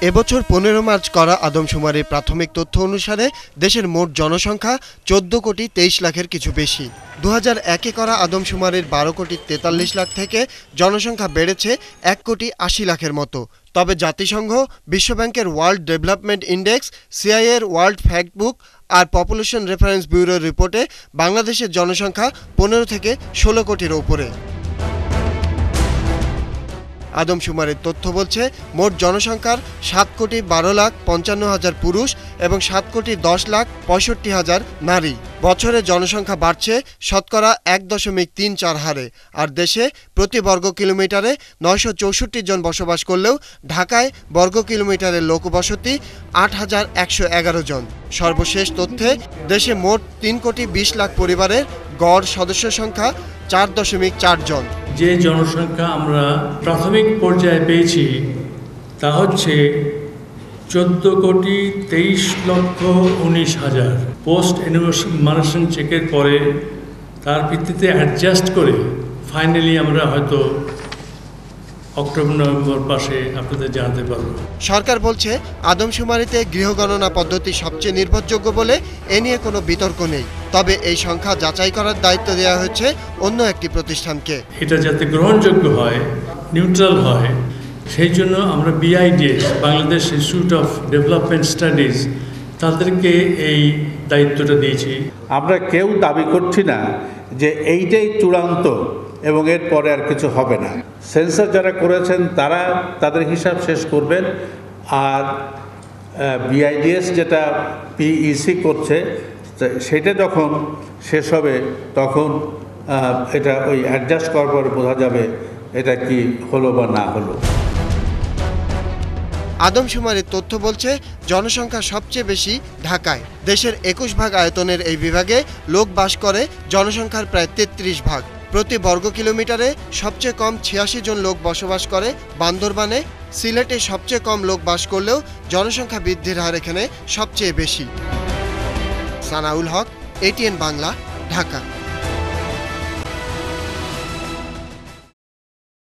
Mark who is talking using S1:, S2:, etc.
S1: এবছর ১৫ মার্চ করা আদমশুমারির প্রাথমিক তথ্য অনুসারে দেশের মোট জনসংখ্যা ১৪,২৩ লাখের কিছু বেশি। ২০০১-এ করা আদমশুমারির ১২,৪৩ লাখ থেকে জনসংখ্যা বেড়েছে ১,৮০ লাখের মতো। তবে জাতিসংঘ, বিশ্বব্যাংকের ওয়ার্ল্ড ডেভেলপমেন্ট ইন্ডেক্স, সিআইএর ওয়ার্ল্ড ফ্যাক্টবুক আর পপুলেশন রেফারেন্স ব্যুরোর রিপোর্টে বাংলাদেশের জনসংখ্যা ১৫ থেকে ১৬ কোটির ওপরে। আদমশুমারির তথ্য বলছে, মোট জনসংখ্যার ৭,১২,৫৫,০০০ পুরুষ এবং ৭,১০,৬৫,০০০ নারী। বছরে জনসংখ্যা বাড়ছে শতকরা ১.৩৪ হারে। আর দেশে প্রতি বর্গ কিলোমিটারে ৯৬৪ জন বসবাস করলেও ঢাকায় বর্গ কিলোমিটারের লোকবসতি ৮,১১১ জন। সর্বশেষ তথ্যে দেশে মোট ৩,২০ লাখ পরিবারের গড় সদস্য সংখ্যা ৪.৪ জন।
S2: যে জনসংখ্যা আমরা প্রাথমিক পর্যায়ে পেয়েছি তা হচ্ছে ১৪,২৩,১৯,০০০। পোস্ট এনুমারেশন চেকের পরে তার ভিত্তিতে অ্যাডজাস্ট করে ফাইনালি আমরা হয়তো অক্টোবর-নভেম্বর মাসে আপনাদের জানাতে পারব।
S1: সরকার বলছে, আদমশুমারিতে গৃহগণনা পদ্ধতি সবচেয়ে নির্ভরযোগ্য বলে এ নিয়ে কোনো বিতর্ক নেই। তবে এই সংখ্যা যাচাই করার দায়িত্ব দেওয়া হয়েছে অন্য একটি প্রতিষ্ঠানকে।
S2: এটা যাতে গ্রহণযোগ্য হয়, নিউট্রাল হয়, সেই জন্য আমরা BIDS, Bangladesh institute of development studies, তাদেরকে এই দায়িত্বটা দিয়েছি।
S3: আমরা কেউ দাবি করছি না যে এইটাই চূড়ান্ত এবং এর পরে আর কিছু হবে না। সেন্সাস যারা করেছেন তারা তাদের হিসাব শেষ করবেন, আর বিআইডিএস যেটা পিইসি করছে সেটা যখন শেষ হবে তখন এটা ওই অ্যাডজাস্ট করার পরে বোঝা যাবে এটা কি হলো বা না হলো।
S1: আদমশুমারির তথ্য বলছে, জনসংখ্যা সবচেয়ে বেশি ঢাকায়। দেশের ২১ ভাগ আয়তনের এই বিভাগে লোক বাস করে জনসংখ্যার প্রায় ৩৩ ভাগ। প্রতি বর্গ কিলোমিটারে সবচেয়ে কম ৮৬ জন লোক বসবাস করে বান্দরবানে। সিলেটে সবচেয়ে কম লোক বাস করলেও জনসংখ্যা বৃদ্ধির হার এখানে সবচেয়ে বেশি। সানাউল হক, এটিএন বাংলা, ঢাকা।